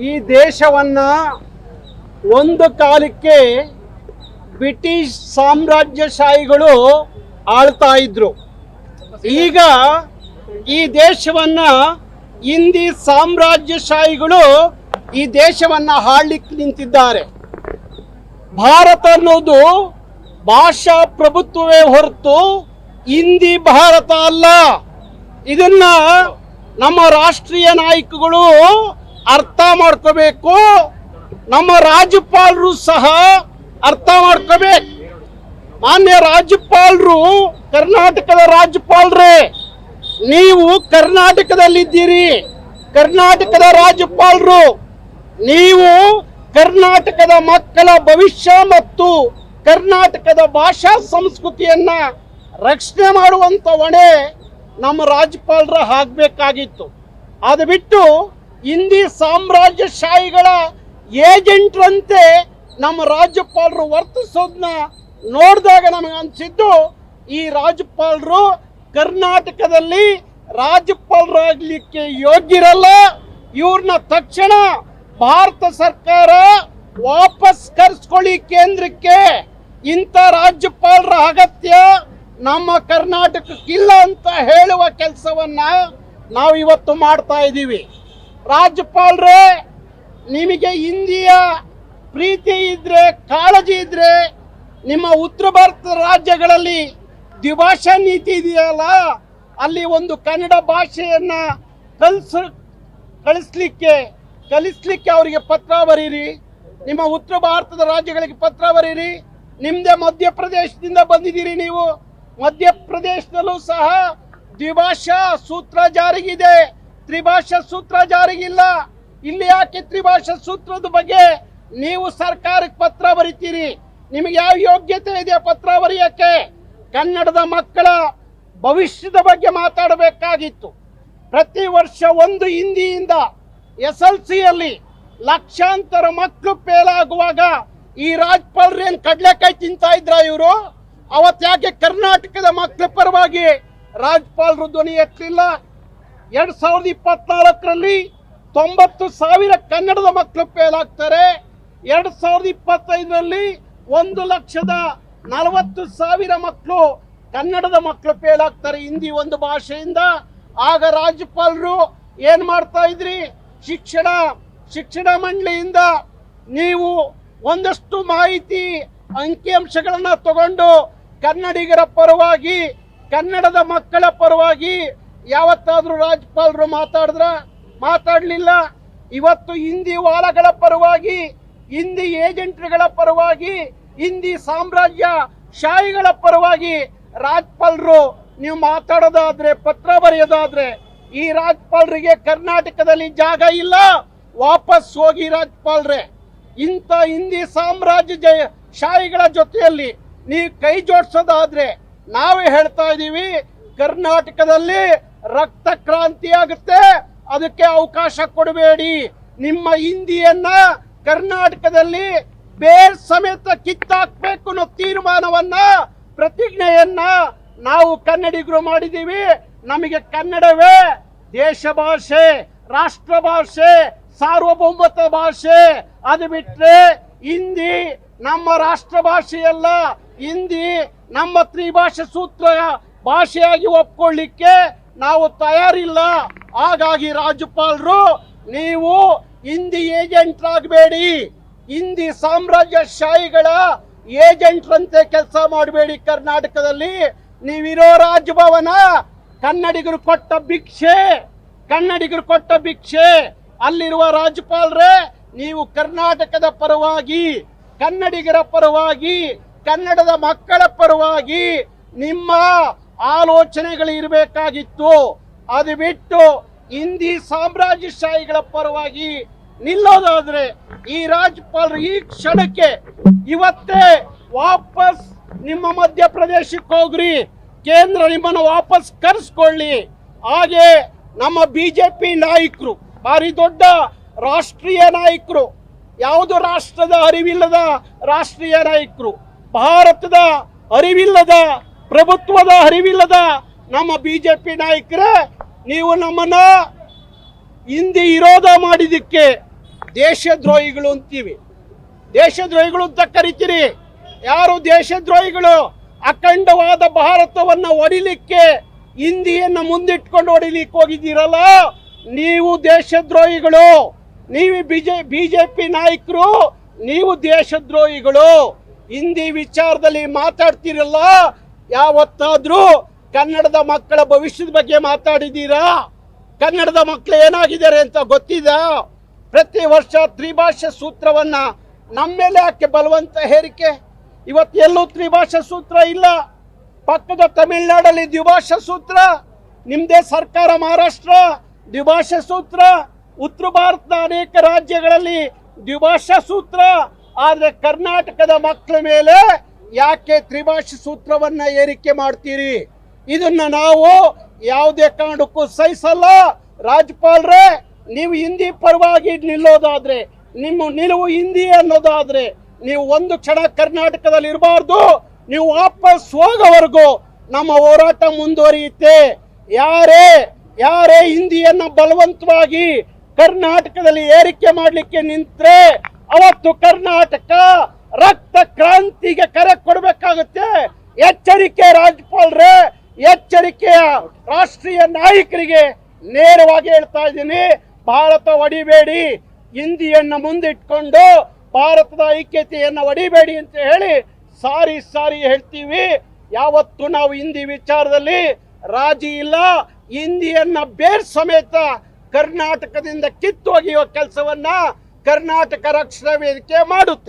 ಈ ದೇಶವನ್ನ ಒಂದು ಕಾಲಕ್ಕೆ ಬ್ರಿಟಿಷ್ ಸಾಮ್ರಾಜ್ಯಶಾಹಿಗಳು ಆಳ್ತಾ ಇದ್ರು. ಈಗ ಈ ದೇಶವನ್ನ ಹಿಂದಿ ಸಾಮ್ರಾಜ್ಯಶಾಹಿಗಳು ಈ ದೇಶವನ್ನ ಆಳ್ಲಿಕ್ಕೆ ನಿಂತಿದ್ದಾರೆ. ಭಾರತ ಅನ್ನೋದು ಭಾಷಾ ಪ್ರಭುತ್ವವೇ ಹೊರತು ಹಿಂದಿ ಭಾರತ ಅಲ್ಲ. ಇದನ್ನ ನಮ್ಮ ರಾಷ್ಟ್ರೀಯ ನಾಯಕಗಳು ಅರ್ಥ ಮಾಡ್ಕೋಬೇಕು. ನಮ್ಮ ರಾಜ್ಯಪಾಲರು ಸಹ ಅರ್ಥ ಮಾಡ್ಕೋಬೇಕು. ಮಾನ್ಯ ರಾಜ್ಯಪಾಲರು ಕರ್ನಾಟಕದ ರಾಜ್ಯಪಾಲರೇ, ನೀವು ಕರ್ನಾಟಕದಲ್ಲಿದ್ದೀರಿ. ಕರ್ನಾಟಕದ ರಾಜ್ಯಪಾಲರು ನೀವು ಕರ್ನಾಟಕದ ಮಕ್ಕಳ ಭವಿಷ್ಯ ಮತ್ತು ಕರ್ನಾಟಕದ ಭಾಷಾ ಸಂಸ್ಕೃತಿಯನ್ನ ರಕ್ಷಣೆ ಮಾಡುವಂತ ಹೊಣೆ ನಮ್ಮ ರಾಜ್ಯಪಾಲರ ಆಗಬೇಕಾಗಿತ್ತು. ಅದು ಬಿಟ್ಟು ಹಿಂದಿ ಸಾಮ್ರಾಜ್ಯಶಾಹಿಗಳ ಏಜೆಂಟ್ರಂತೆ ನಮ್ಮ ರಾಜ್ಯಪಾಲರು ವರ್ತಿಸೋದನ್ನ ನೋಡಿದಾಗ ನಮಗೆ ಅನಿಸಿದ್ದು, ಈ ರಾಜ್ಯಪಾಲರು ಕರ್ನಾಟಕದಲ್ಲಿ ರಾಜ್ಯಪಾಲರಾಗಲಿಕ್ಕೆ ಯೋಗ್ಯರಲ್ಲ. ಇವ್ರನ್ನ ತಕ್ಷಣ ಭಾರತ ಸರ್ಕಾರ ವಾಪಸ್ ಕರೆಸ್ಕೊಳ್ಳಿ ಕೇಂದ್ರಕ್ಕೆ. ಇಂಥ ರಾಜ್ಯಪಾಲರ ಅಗತ್ಯ ನಮ್ಮ ಕರ್ನಾಟಕಕ್ಕಿಲ್ಲ ಅಂತ ಹೇಳುವ ಕೆಲಸವನ್ನ ನಾವು ಇವತ್ತು ಮಾಡ್ತಾ ಇದ್ದೀವಿ. ರಾಜ್ಯಪಾಲರೇ, ನಿಮಗೆ ಹಿಂದಿಯ ಪ್ರೀತಿ ಇದ್ರೆ, ಕಾಳಜಿ ಇದ್ರೆ, ನಿಮ್ಮ ಉತ್ತರ ಭಾರತ ರಾಜ್ಯಗಳಲ್ಲಿ ದ್ವಿಭಾಷಾ ನೀತಿ ಇದೆಯಲ್ಲ, ಅಲ್ಲಿ ಒಂದು ಕನ್ನಡ ಭಾಷೆಯನ್ನ ಕಲಿಸ್ಲಿಕ್ಕೆ ಅವರಿಗೆ ಪತ್ರ ಬರೀರಿ. ನಿಮ್ಮ ಉತ್ತರ ಭಾರತದ ರಾಜ್ಯಗಳಿಗೆ ಪತ್ರ ಬರೀರಿ. ನಿಮ್ದೇ ಮಧ್ಯಪ್ರದೇಶದಿಂದ ಬಂದಿದ್ದೀರಿ ನೀವು. ಮಧ್ಯಪ್ರದೇಶದಲ್ಲೂ ಸಹ ದ್ವಿಭಾಷಾ ಸೂತ್ರ ಜಾರಿಗಿದೆ, ತ್ರಿಭಾಷಾ ಸೂತ್ರ ಜಾರಿಗಿಲ್ಲ. ಇಲ್ಲಿ ಯಾಕೆ ತ್ರಿಭಾಷಾ ಸೂತ್ರದ ಬಗ್ಗೆ ನೀವು ಸರ್ಕಾರಕ್ಕೆ ಪತ್ರ ಬರೀತೀರಿ? ನಿಮಗೆ ಯಾವ ಯೋಗ್ಯತೆ ಇದೆ ಪತ್ರ ಬರೆಯಕ್ಕೆ? ಕನ್ನಡದ ಮಕ್ಕಳ ಭವಿಷ್ಯದ ಬಗ್ಗೆ ಮಾತಾಡಬೇಕಾಗಿತ್ತು. ಪ್ರತಿ ವರ್ಷ ಒಂದು ಹಿಂದಿಯಿಂದ SLCಯಲ್ಲಿ ಲಕ್ಷಾಂತರ ಮಕ್ಕಳು ಫೇಲ್ ಆಗುವಾಗ ಈ ರಾಜ್ಯಪಾಲರು ಏನ್ ಕಡ್ಲೆಕಾಯಿ ತಿಂತಾ ಇದ್ರ ಇವರು? ಅವತ್ತು ಯಾಕೆ ಕರ್ನಾಟಕದ ಮಕ್ಕಳ ಪರವಾಗಿ ರಾಜ್ಯಪಾಲರು ಧ್ವನಿ ಎತ್ತಲಿಲ್ಲ? 2024ರಲ್ಲಿ 90,000 ಕನ್ನಡದ ಮಕ್ಕಳು ಫೇಲ್ ಆಗ್ತಾರೆ. 2025ರಲ್ಲಿ 1,40,000 ಮಕ್ಕಳು ಕನ್ನಡದ ಮಕ್ಕಳು ಫೇಲ್ ಆಗ್ತಾರೆ ಹಿಂದಿ ಒಂದು ಭಾಷೆಯಿಂದ. ಆಗ ರಾಜ್ಯಪಾಲರು ಏನ್ ಮಾಡ್ತಾ ಇದ್ರಿ? ಶಿಕ್ಷಣ ಮಂಡಳಿಯಿಂದ ನೀವು ಒಂದಷ್ಟು ಮಾಹಿತಿ ಅಂಕಿಅಂಶಗಳನ್ನ ತಗೊಂಡು ಕನ್ನಡಿಗರ ಪರವಾಗಿ, ಕನ್ನಡದ ಮಕ್ಕಳ ಪರವಾಗಿ ಯಾವತ್ತಾದ್ರೂ ರಾಜ್ಯಪಾಲರು ಮಾತಾಡಲಿಲ್ಲ. ಇವತ್ತು ಹಿಂದಿ ವಾಲಗಳ ಪರವಾಗಿ, ಹಿಂದಿ ಏಜೆಂಟ್ಗಳ ಪರವಾಗಿ, ಹಿಂದಿ ಸಾಮ್ರಾಜ್ಯ ಶಾಹಿಗಳ ಪರವಾಗಿ ರಾಜ್ಯಪಾಲರು ನೀವು ಮಾತಾಡೋದಾದ್ರೆ, ಪತ್ರ ಬರೆಯೋದಾದ್ರೆ, ಈ ರಾಜ್ಯಪಾಲರಿಗೆ ಕರ್ನಾಟಕದಲ್ಲಿ ಜಾಗ ಇಲ್ಲ. ವಾಪಸ್ ಹೋಗಿ ರಾಜ್ಯಪಾಲರೇ. ಇಂಥ ಹಿಂದಿ ಸಾಮ್ರಾಜ್ಯ ಶಾಹಿಗಳ ಜೊತೆಯಲ್ಲಿ ನೀವು ಕೈ ಜೋಡಿಸೋದಾದ್ರೆ ನಾವೇ ಹೇಳ್ತಾ ಇದ್ದೀವಿ, ಕರ್ನಾಟಕದಲ್ಲಿ ರಕ್ತ ಕ್ರಾಂತಿ ಆಗುತ್ತೆ. ಅದಕ್ಕೆ ಅವಕಾಶ ಕೊಡಬೇಡಿ. ನಿಮ್ಮ ಹಿಂದಿಯನ್ನ ಕರ್ನಾಟಕದಲ್ಲಿ ಬೇರ್ ಸಮೇತ ಕಿತ್ತಾಕ್ಬೇಕು ಅನ್ನೋ ತೀರ್ಮಾನವನ್ನ, ಪ್ರತಿಜ್ಞೆಯನ್ನ ನಾವು ಕನ್ನಡಿಗರು ಮಾಡಿದ್ದೀವಿ. ನಮಗೆ ಕನ್ನಡವೇ ದೇಶ ಭಾಷೆ, ರಾಷ್ಟ್ರ ಭಾಷೆ, ಸಾರ್ವಭೌಮತ ಭಾಷೆ. ಅದು ಬಿಟ್ರೆ ಹಿಂದಿ ನಮ್ಮ ರಾಷ್ಟ್ರ ಭಾಷೆಯಲ್ಲ. ಹಿಂದಿ ನಮ್ಮ ತ್ರಿಭಾಷಾ ಸೂತ್ರ ಭಾಷೆಯಾಗಿ ಒಪ್ಕೊಳ್ಳಿಕ್ಕೆ ನಾವು ತಯಾರಿಲ್ಲ. ಹಾಗಾಗಿ ರಾಜ್ಯಪಾಲರು, ನೀವು ಹಿಂದಿ ಏಜೆಂಟ್ ಆಗಬೇಡಿ. ಹಿಂದಿ ಸಾಮ್ರಾಜ್ಯಶಾಹಿಗಳ ಏಜೆಂಟ್ರಂತೆ ಕೆಲಸ ಮಾಡಬೇಡಿ. ಕರ್ನಾಟಕದಲ್ಲಿ ನೀವಿರೋ ರಾಜಭವನ ಕನ್ನಡಿಗರು ಕೊಟ್ಟ ಭಿಕ್ಷೆ. ಅಲ್ಲಿರುವ ರಾಜ್ಯಪಾಲರೇ, ನೀವು ಕರ್ನಾಟಕದ ಪರವಾಗಿ, ಕನ್ನಡಿಗರ ಪರವಾಗಿ, ಕನ್ನಡದ ಮಕ್ಕಳ ಪರವಾಗಿ ನಿಮ್ಮ ಆಲೋಚನೆಗಳು ಇರಬೇಕಾಗಿತ್ತು. ಅದು ಬಿಟ್ಟು ಹಿಂದಿ ಸಾಮ್ರಾಜ್ಯಶಾಹಿಗಳ ಪರವಾಗಿ ನಿಲ್ಲೋದಾದ್ರೆ ಈ ರಾಜ್ಯಪಾಲರು ಈ ಕ್ಷಣಕ್ಕೆ ಇವತ್ತೇ ವಾಪಸ್ ನಿಮ್ಮ ಮಧ್ಯಪ್ರದೇಶಕ್ಕೆ ಹೋಗ್ರಿ. ಕೇಂದ್ರ ನಿಮ್ಮನ್ನು ವಾಪಸ್ ಕರೆಸ್ಕೊಳ್ಳಿ. ಹಾಗೆ ನಮ್ಮ BJP ನಾಯಕರು, ಭಾರಿ ದೊಡ್ಡ ರಾಷ್ಟ್ರೀಯ ನಾಯಕರು, ಯಾವುದು ರಾಷ್ಟ್ರದ ಅರಿವಿಲ್ಲದ ರಾಷ್ಟ್ರೀಯ ನಾಯಕರು, ಭಾರತದ ಅರಿವಿಲ್ಲದ, ಪ್ರಭುತ್ವದ ಅರಿವಿಲ್ಲದ ನಮ್ಮ BJP ನಾಯಕರೇ, ನೀವು ನಮ್ಮನ್ನ ಹಿಂದಿ ವಿರೋಧ ಮಾಡಿದ್ದಕ್ಕೆ ದೇಶದ್ರೋಹಿಗಳು ಅಂತೀವಿ. ದೇಶದ್ರೋಹಿಗಳು ಅಂತ ಕರಿತೀರಿ. ಯಾರು ದೇಶದ್ರೋಹಿಗಳು? ಅಖಂಡವಾದ ಭಾರತವನ್ನ ಹೊಡಿಲಿಕ್ಕೆ ಹಿಂದಿಯನ್ನ ಮುಂದಿಟ್ಕೊಂಡು ಹೊಡಿಲಿಕ್ಕೆ ಹೋಗಿದ್ದೀರಲ್ಲ, ನೀವು ದೇಶದ್ರೋಹಿಗಳು. ನೀವು ಬಿಜೆಪಿ ನಾಯಕರು, ನೀವು ದೇಶದ್ರೋಹಿಗಳು. ಹಿಂದಿ ವಿಚಾರದಲ್ಲಿ ಮಾತಾಡ್ತಿರಲ್ಲ, ಯಾವತ್ತಾದ್ರೂ ಕನ್ನಡದ ಮಕ್ಕಳ ಭವಿಷ್ಯದ ಬಗ್ಗೆ ಮಾತಾಡಿದ್ದೀರಾ? ಕನ್ನಡದ ಮಕ್ಕಳು ಏನಾಗಿದ್ದಾರೆ ಅಂತ ಗೊತ್ತಿದೆ? ಪ್ರತಿ ವರ್ಷ ತ್ರಿಭಾಷಾ ಸೂತ್ರವನ್ನ ನಮ್ಮ ಮೇಲೆ ಯಾಕೆ ಬಲವಂತ ಹೇರಿಕೆ? ಇವತ್ತು ಎಲ್ಲೂ ತ್ರಿಭಾಷಾ ಸೂತ್ರ ಇಲ್ಲ. ಪಕ್ಕದ ತಮಿಳುನಾಡಲ್ಲಿ ದ್ವಿಭಾಷಾ ಸೂತ್ರ, ನಿಮ್ಮದೇ ಸರ್ಕಾರ ಮಹಾರಾಷ್ಟ್ರ ದ್ವಿಭಾಷಾ ಸೂತ್ರ, ಉತ್ತರ ಭಾರತದ ಅನೇಕ ರಾಜ್ಯಗಳಲ್ಲಿ ದ್ವಿಭಾಷಾ ಸೂತ್ರ. ಆದರೆ ಕರ್ನಾಟಕದ ಮಕ್ಕಳ ಮೇಲೆ ಯಾಕೆ ತ್ರಿಭಾಷಾ ಸೂತ್ರವನ್ನ ಏರಿಕೆ ಮಾಡ್ತೀರಿ? ಇದನ್ನ ನಾವು ಯಾವುದೇ ಕಾರಣಕ್ಕೂ ಸಹಿಸಲ್ಲ. ರಾಜ್ಯಪಾಲರೇ, ನೀವು ಹಿಂದಿ ಪರವಾಗಿ ನಿಲ್ಲೋದಾದ್ರೆ, ನಿಮ್ಮ ನಿಲುವು ಹಿಂದಿ ಅನ್ನೋದಾದ್ರೆ, ನೀವು ಒಂದು ಕ್ಷಣ ಕರ್ನಾಟಕದಲ್ಲಿ ಇರಬಾರ್ದು. ನೀವು ವಾಪಸ್ ಹೋಗೋವರೆಗೂ ನಮ್ಮ ಹೋರಾಟ ಮುಂದುವರಿಯುತ್ತೆ. ಯಾರೇ ಹಿಂದಿಯನ್ನ ಬಲವಂತವಾಗಿ ಕರ್ನಾಟಕದಲ್ಲಿ ಏರಿಕೆ ಮಾಡಲಿಕ್ಕೆ ನಿಂತ್ರೆ ಅವತ್ತು ಕರ್ನಾಟಕ ರಕ್ತ ಕ್ರಾಂತಿಗೆ ಕರೆ ಕೊಡಬೇಕಾಗುತ್ತೆ. ಎಚ್ಚರಿಕೆ ರಾಜ್ಯಪಾಲರೇ, ಎಚ್ಚರಿಕೆಯ ರಾಷ್ಟ್ರೀಯ ನಾಯಕರಿಗೆ ನೇರವಾಗಿ ಹೇಳ್ತಾ ಇದ್ದೀನಿ, ಭಾರತ ಒಡಿಬೇಡಿ, ಹಿಂದಿಯನ್ನ ಮುಂದಿಟ್ಕೊಂಡು ಭಾರತದ ಐಕ್ಯತೆಯನ್ನ ಒಡಿಬೇಡಿ ಅಂತ ಹೇಳಿ ಸಾರಿ ಹೇಳ್ತೀವಿ. ಯಾವತ್ತು ನಾವು ಹಿಂದಿ ವಿಚಾರದಲ್ಲಿ ರಾಜಿ ಇಲ್ಲ. ಹಿಂದಿಯನ್ನ ಬೇರ್ ಸಮೇತ ಕರ್ನಾಟಕದಿಂದ ಕಿತ್ತೊಗೆಯುವ ಕೆಲಸವನ್ನ ಕರ್ನಾಟಕ ರಕ್ಷಣಾ ವೇದಿಕೆ ಮಾಡುತ್ತೆ.